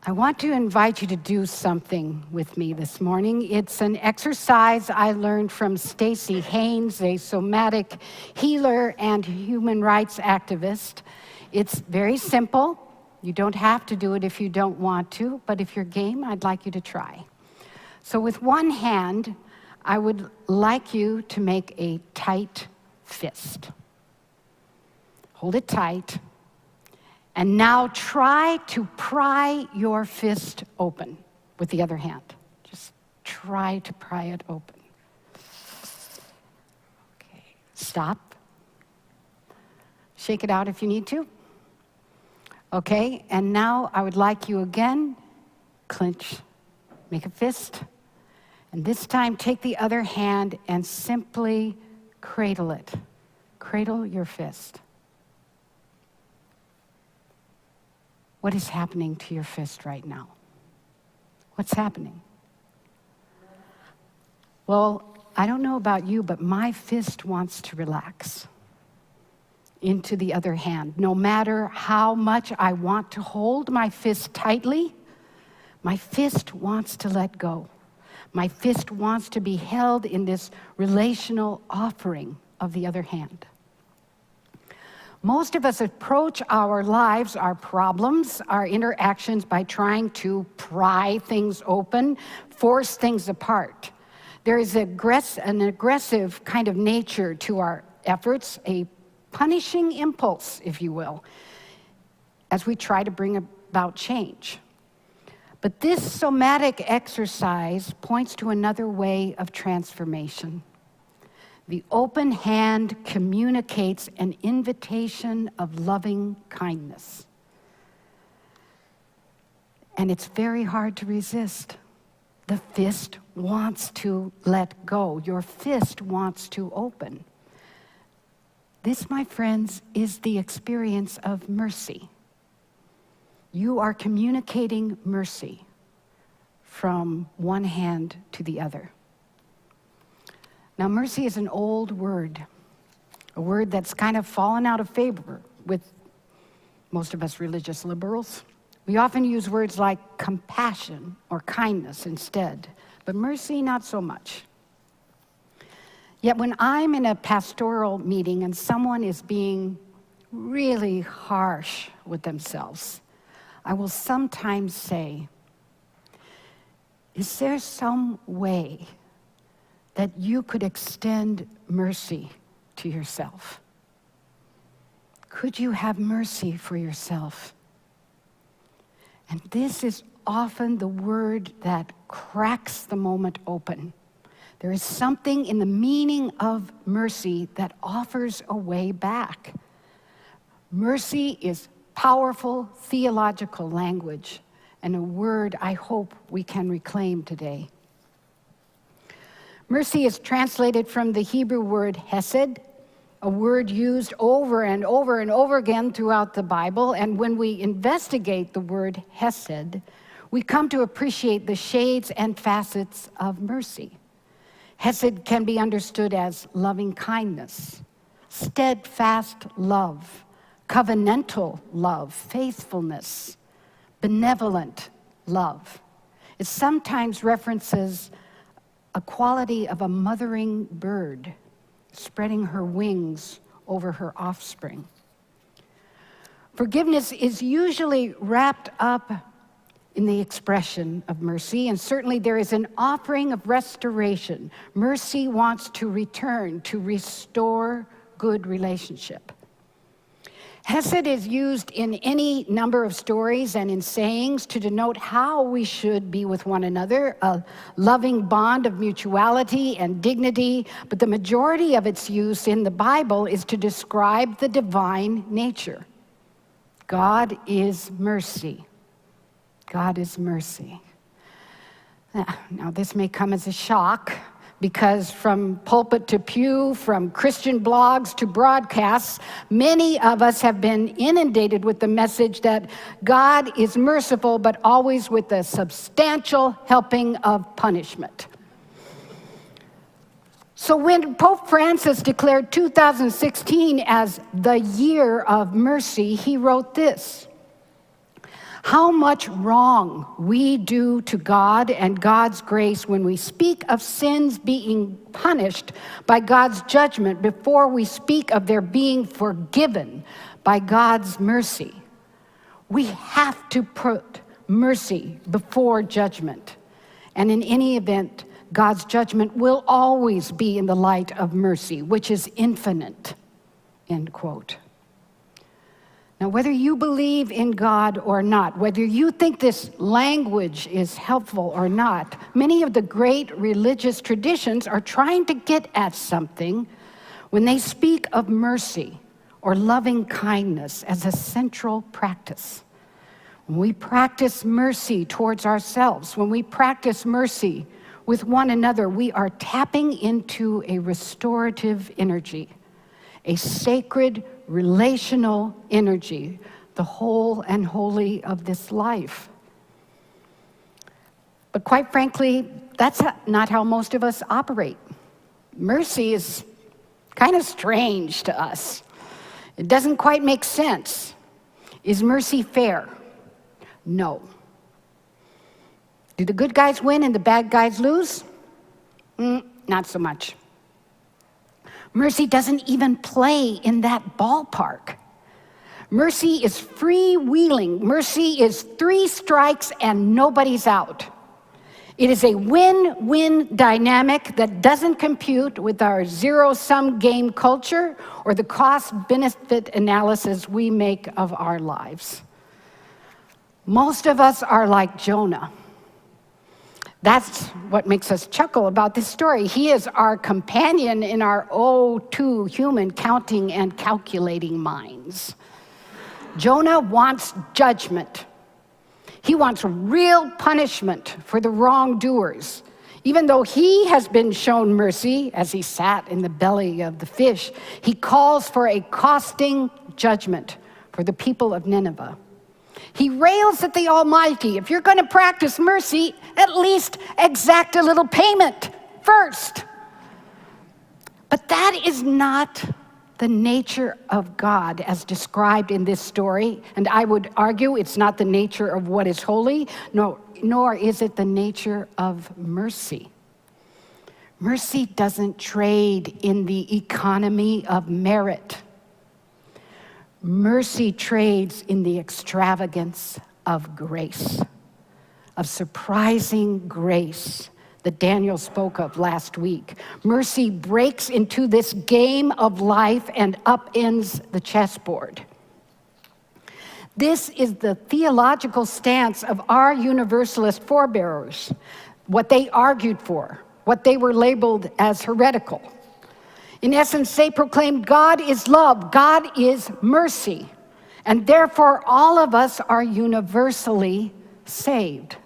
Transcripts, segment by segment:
I want to invite you to do something with me this morning. It's an exercise I learned from Stacy Haynes, a somatic healer and human rights activist. It's very simple. You don't have to do it if you don't want to, but if you're game, I'd like you to try. So with one hand, I would like you to make a tight fist. Hold it tight. And now try to pry your fist open with the other hand. Just try to pry it open. Okay, stop. Shake it out if you need to. Okay, and now I would like you again, clench, make a fist. And this time take the other hand and simply cradle it. Cradle your fist. What is happening to your fist right now? What's happening? Well, I don't know about you, but my fist wants to relax into the other hand. No matter how much I want to hold my fist tightly, my fist wants to let go. My fist wants to be held in this relational offering of the other hand. Most of us approach our lives, our problems, our interactions by trying to pry things open, force things apart. There is an aggressive kind of nature to our efforts, a punishing impulse, if you will, as we try to bring about change. But this somatic exercise points to another way of transformation. The open hand communicates an invitation of loving kindness. And it's very hard to resist. The fist wants to let go. Your fist wants to open. This, my friends, is the experience of mercy. You are communicating mercy from one hand to the other. Now, mercy is an old word, a word that's kind of fallen out of favor with most of us religious liberals. We often use words like compassion or kindness instead, but mercy, not so much. Yet when I'm in a pastoral meeting and someone is being really harsh with themselves, I will sometimes say, is there some way that you could extend mercy to yourself? Could you have mercy for yourself? And this is often the word that cracks the moment open. There is something in the meaning of mercy that offers a way back. Mercy is powerful theological language and a word I hope we can reclaim today. Mercy is translated from the Hebrew word hesed, a word used over and over and over again throughout the Bible. And when we investigate the word hesed, we come to appreciate the shades and facets of mercy. Hesed can be understood as loving kindness, steadfast love, covenantal love, faithfulness, benevolent love. It sometimes references a quality of a mothering bird spreading her wings over her offspring. Forgiveness is usually wrapped up in the expression of mercy, and certainly there is an offering of restoration. Mercy wants to return, to restore good relationship. Hesed is used in any number of stories and in sayings to denote how we should be with one another, a loving bond of mutuality and dignity, but the majority of its use in the Bible is to describe the divine nature. God is mercy. God is mercy. Now, this may come as a shock, because from pulpit to pew, from Christian blogs to broadcasts, many of us have been inundated with the message that God is merciful, but always with a substantial helping of punishment. So when Pope Francis declared 2016 as the year of mercy, he wrote this: how much wrong we do to God and God's grace when we speak of sins being punished by God's judgment before we speak of their being forgiven by God's mercy. We have to put mercy before judgment. And in any event, God's judgment will always be in the light of mercy, which is infinite, end quote. Now, whether you believe in God or not, whether you think this language is helpful or not, many of the great religious traditions are trying to get at something when they speak of mercy or loving kindness as a central practice. When we practice mercy towards ourselves, when we practice mercy with one another, we are tapping into a restorative energy, a sacred relational energy, the whole and holy of this life. But quite frankly, that's not how most of us operate. Mercy is kind of strange to us. It doesn't quite make sense. Is mercy fair? No. Do the good guys win and the bad guys lose? Not so much. Mercy doesn't even play in that ballpark. Mercy is freewheeling. Mercy is 3 strikes and nobody's out. It is a win-win dynamic that doesn't compute with our zero-sum game culture or the cost-benefit analysis we make of our lives. Most of us are like Jonah. That's what makes us chuckle about this story. He is our companion in our too human counting and calculating minds. Jonah wants judgment. He wants real punishment for the wrongdoers. Even though he has been shown mercy as he sat in the belly of the fish, he calls for a costing judgment for the people of Nineveh. He rails at the Almighty. If you're going to practice mercy, at least exact a little payment first. But that is not the nature of God as described in this story. And I would argue it's not the nature of what is holy, nor is it the nature of mercy. Mercy doesn't trade in the economy of merit. Mercy trades in the extravagance of grace, of surprising grace that Daniel spoke of last week. Mercy breaks into this game of life and upends the chessboard. This is the theological stance of our universalist forebears, what they argued for, what they were labeled as heretical. In essence, they proclaimed God is love, God is mercy, and therefore all of us are universally saved.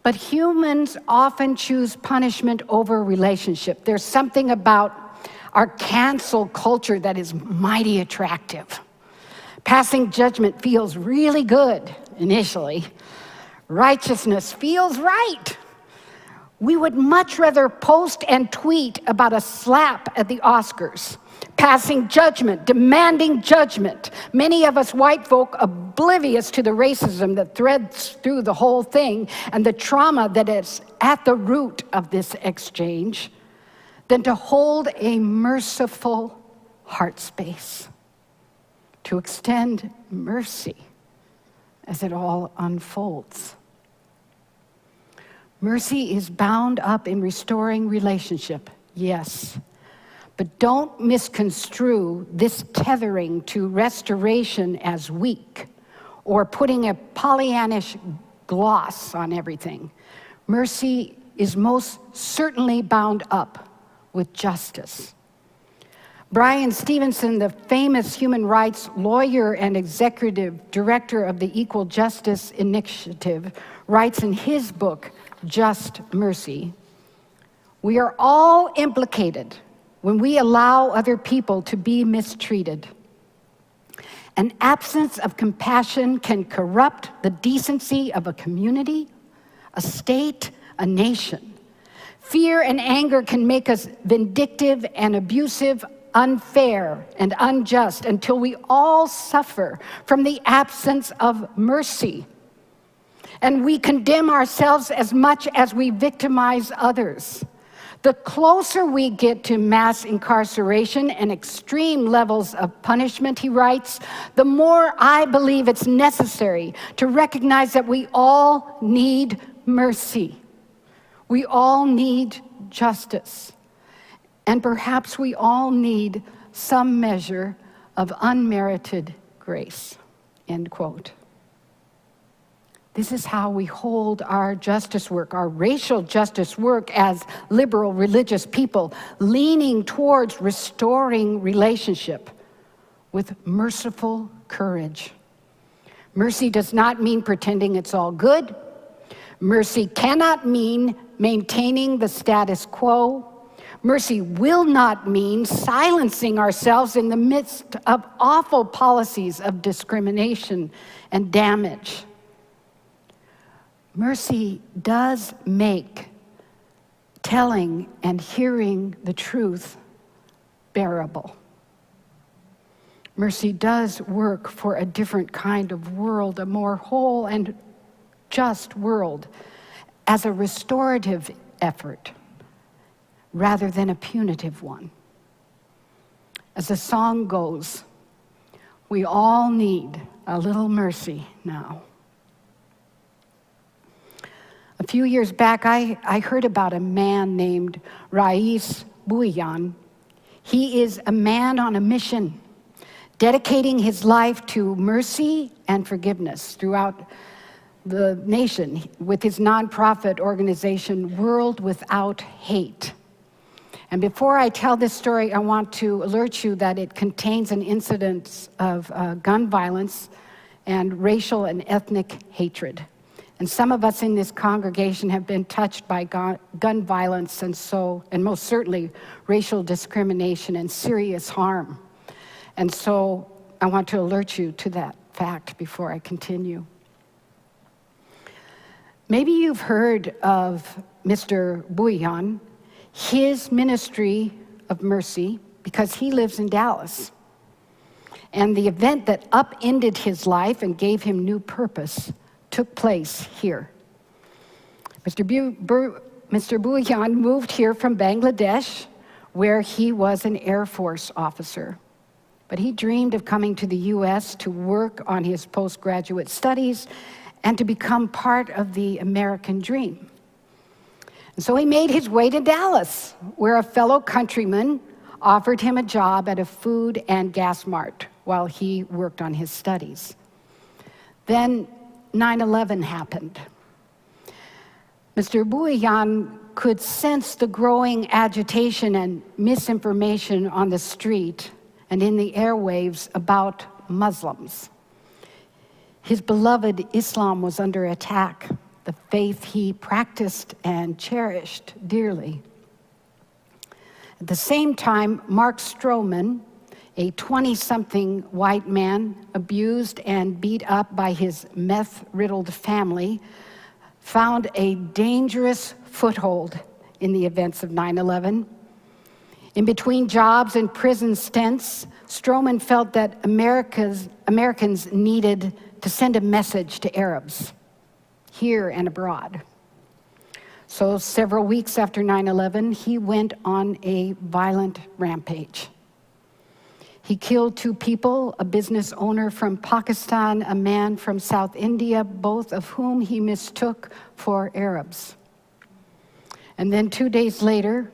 But humans often choose punishment over relationship. There's something about our cancel culture that is mighty attractive. Passing judgment feels really good initially. Righteousness feels right. We would much rather post and tweet about a slap at the Oscars, passing judgment, demanding judgment. Many of us white folk oblivious to the racism that threads through the whole thing and the trauma that is at the root of this exchange, than to hold a merciful heart space, to extend mercy as it all unfolds. Mercy is bound up in restoring relationship, yes. But don't misconstrue this tethering to restoration as weak or putting a Pollyannish gloss on everything. Mercy is most certainly bound up with justice. Brian Stevenson, the famous human rights lawyer and executive director of the Equal Justice Initiative, writes in his book, Just Mercy, we are all implicated when we allow other people to be mistreated. An absence of compassion can corrupt the decency of a community, a state, a nation. Fear and anger can make us vindictive and abusive unfair and unjust until we all suffer from the absence of mercy. And we condemn ourselves as much as we victimize others. The closer we get to mass incarceration and extreme levels of punishment, he writes, the more I believe it's necessary to recognize that we all need mercy. We all need justice. And perhaps we all need some measure of unmerited grace, end quote. This is how we hold our justice work, our racial justice work as liberal religious people, leaning towards restoring relationship with merciful courage. Mercy does not mean pretending it's all good. Mercy cannot mean maintaining the status quo. Mercy will not mean silencing ourselves in the midst of awful policies of discrimination and damage. Mercy does make telling and hearing the truth bearable. Mercy does work for a different kind of world, a more whole and just world, as a restorative effort rather than a punitive one. As the song goes, we all need a little mercy now. A few years back, I heard about a man named Rais Bouillon. He is a man on a mission, dedicating his life to mercy and forgiveness throughout the nation with his nonprofit organization, World Without Hate. And before I tell this story, I want to alert you that it contains an incident of gun violence and racial and ethnic hatred. And some of us in this congregation have been touched by gun violence and most certainly racial discrimination and serious harm. And so I want to alert you to that fact before I continue. Maybe you've heard of Mr. Bouillon, his ministry of mercy, because he lives in Dallas. And the event that upended his life and gave him new purpose took place here. Mr. Bouillon moved here from Bangladesh, where he was an Air Force officer. But he dreamed of coming to the U.S. to work on his postgraduate studies and to become part of the American dream. And so he made his way to Dallas, where a fellow countryman offered him a job at a food and gas mart while he worked on his studies. Then 9/11 happened. Mr. Bouillon could sense the growing agitation and misinformation on the street and in the airwaves about Muslims. His beloved Islam was under attack, the faith he practiced and cherished dearly. At the same time, Mark Stroman, a 20-something white man abused and beat up by his meth-riddled family, found a dangerous foothold in the events of 9/11. In between jobs and prison stints, Stroman felt that Americans needed to send a message to Arabs, here and abroad. So several weeks after 9/11, he went on a violent rampage. He killed 2 people, a business owner from Pakistan, a man from South India, both of whom he mistook for Arabs. And then 2 days later,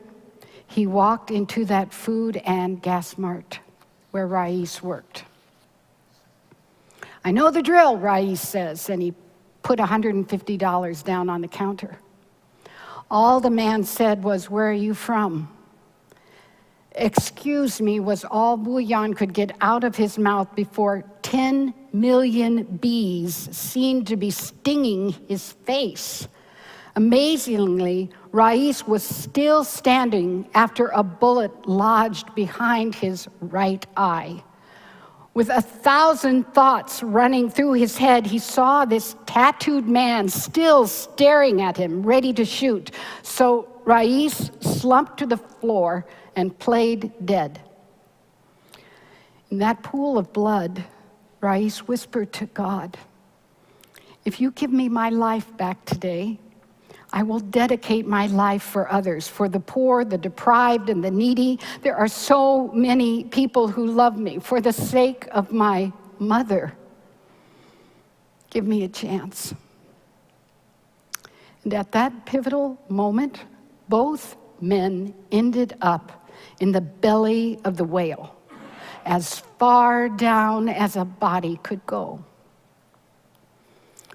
he walked into that food and gas mart where Rais worked. "I know the drill," Rais says, and he put $150 down on the counter. All the man said was, "Where are you from?" "Excuse me," was all Bouillon could get out of his mouth before 10 million bees seemed to be stinging his face. Amazingly, Rais was still standing after a bullet lodged behind his right eye. With 1,000 thoughts running through his head, he saw this tattooed man still staring at him, ready to shoot. So Rais slumped to the floor and played dead. In that pool of blood, Rais whispered to God, "If you give me my life back today, I will dedicate my life for others, for the poor, the deprived, and the needy. There are so many people who love me. For the sake of my mother, give me a chance." And at that pivotal moment, both men ended up in the belly of the whale, as far down as a body could go.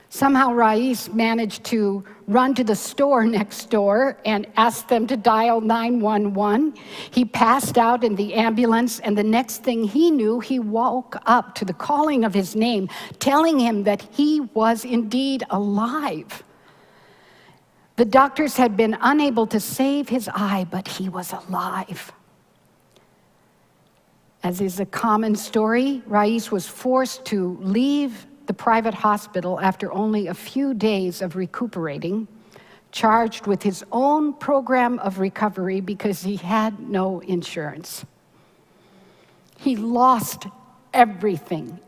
Somehow Rais managed to run to the store next door and ask them to dial 911. He passed out in the ambulance, and the next thing he knew, he woke up to the calling of his name, telling him that he was indeed alive. The doctors had been unable to save his eye, but he was alive. As is a common story, Rais was forced to leave the private hospital after only a few days of recuperating, charged with his own program of recovery because he had no insurance. He lost everything.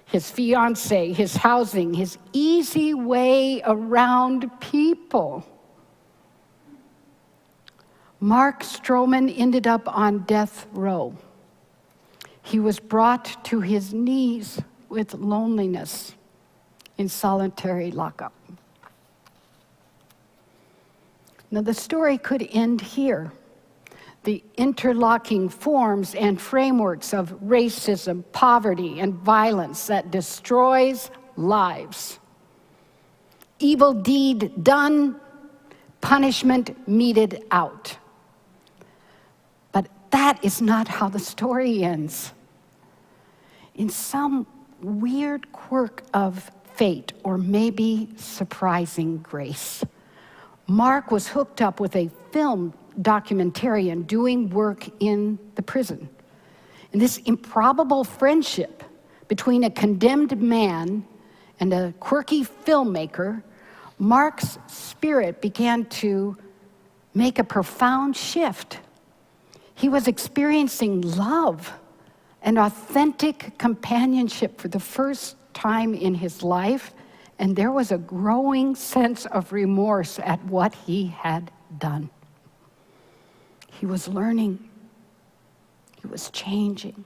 His fiancée, his housing, his easy way around people. Mark Stroman ended up on death row. He was brought to his knees with loneliness in solitary lockup. Now, the story could end here. The interlocking forms and frameworks of racism, poverty, and violence that destroys lives. Evil deed done, punishment meted out. But that is not how the story ends. In some weird quirk of fate, or maybe surprising grace, Mark was hooked up with a film documentarian doing work in the prison. And this improbable friendship between a condemned man and a quirky filmmaker, Mark's spirit began to make a profound shift. He was experiencing love and authentic companionship for the first time in his life, and there was a growing sense of remorse at what he had done. He was learning. He was changing.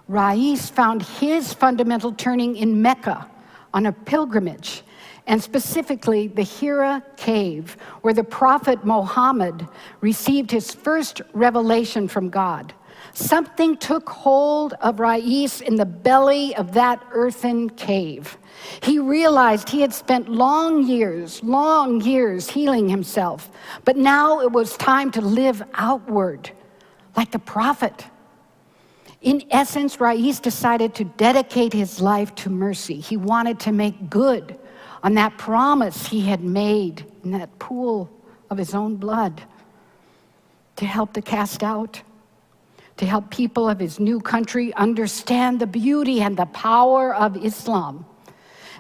Rais found his fundamental turning in Mecca on a pilgrimage, and specifically the Hira cave, where the prophet Muhammad received his first revelation from God. Something took hold of Rais in the belly of that earthen cave. He realized he had spent long years healing himself, but now it was time to live outward, like the prophet. In essence, Rais decided to dedicate his life to mercy. He wanted to make good on that promise he had made in that pool of his own blood, to help the cast out, to help people of his new country understand the beauty and the power of Islam.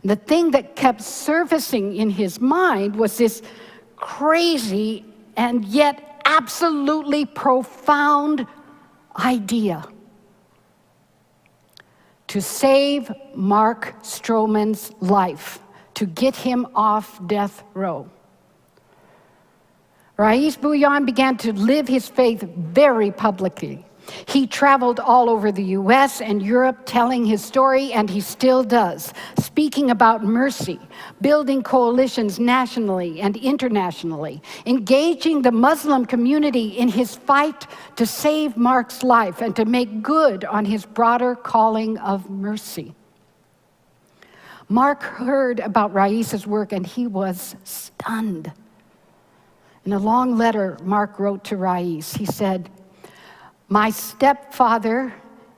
And the thing that kept surfacing in his mind was this crazy and yet absolutely profound idea: to save Mark Stroman's life, to get him off death row. Rais Bhuiyan began to live his faith very publicly. He traveled all over the US and Europe telling his story, and he still does, speaking about mercy, building coalitions nationally and internationally, engaging the Muslim community in his fight to save Mark's life and to make good on his broader calling of mercy. Mark heard about Rais's work, and he was stunned. In a long letter Mark wrote to Rais, he said, "My stepfather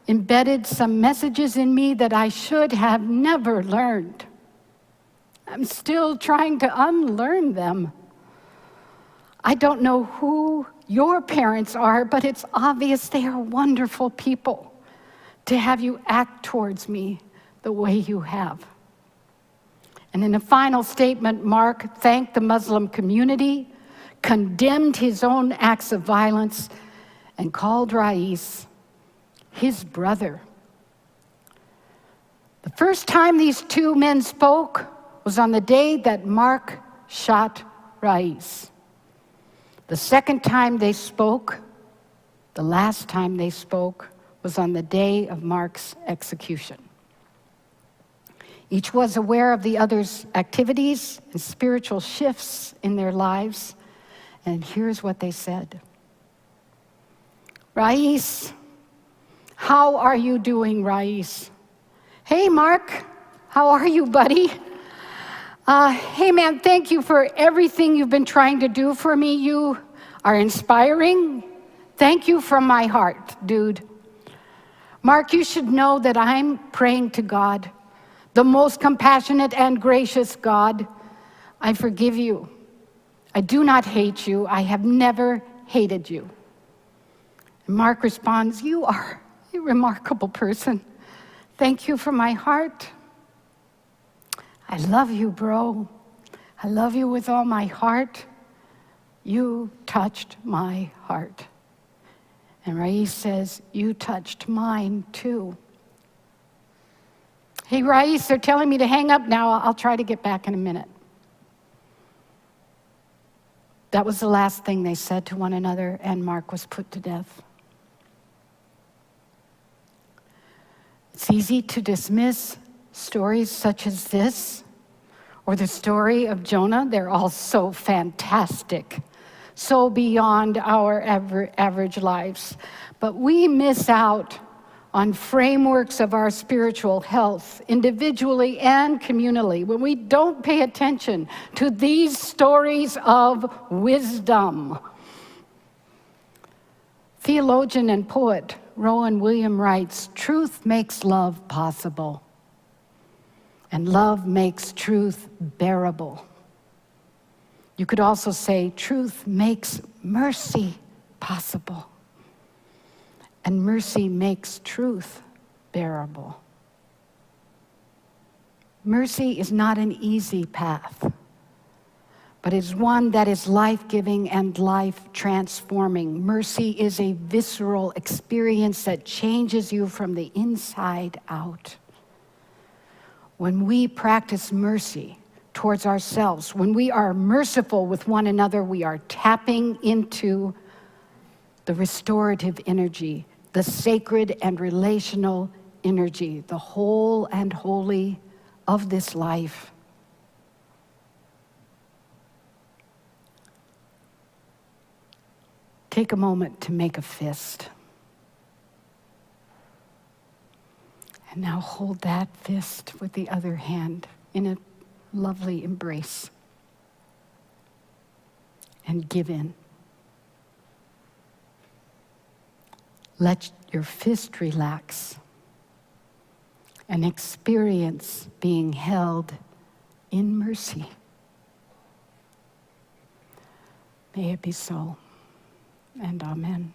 embedded some messages in me that I should have never learned. I'm still trying to unlearn them. I don't know who your parents are, but it's obvious they are wonderful people to have you act towards me the way you have." And in a final statement, Mark thanked the Muslim community, condemned his own acts of violence, and called Rais his brother. The first time these two men spoke was on the day that Mark shot Rais. The second time they spoke, the last time they spoke, was on the day of Mark's execution. Each was aware of the other's activities and spiritual shifts in their lives, and here's what they said. Rais, how are you doing, Rais? Hey, Mark, how are you, buddy? Hey, man, thank you for everything you've been trying to do for me. You are inspiring. Thank you from my heart, dude. Mark, you should know that I'm praying to God, the most compassionate and gracious God. I forgive you. I do not hate you. I have never hated you. And Mark responds, you are a remarkable person. Thank you from my heart. I love you, bro. I love you with all my heart. You touched my heart. And Rais says, you touched mine too. Hey, Rais, they're telling me to hang up now. I'll try to get back in a minute. That was the last thing they said to one another, and Mark was put to death. It's easy to dismiss stories such as this, or the story of Jonah. They're all so fantastic, so beyond our average lives. But we miss out on frameworks of our spiritual health, individually and communally, when we don't pay attention to these stories of wisdom. Theologian and poet Rowan Williams writes, truth makes love possible, and love makes truth bearable. You could also say truth makes mercy possible, and mercy makes truth bearable. Mercy is not an easy path, but it's one that is life-giving and life-transforming. Mercy is a visceral experience that changes you from the inside out. When we practice mercy towards ourselves, when we are merciful with one another, we are tapping into the restorative energy, the sacred and relational energy, the whole and holy of this life. Take a moment to make a fist. And now hold that fist with the other hand in a lovely embrace. And give in. Let your fist relax and experience being held in mercy. May it be so, and amen.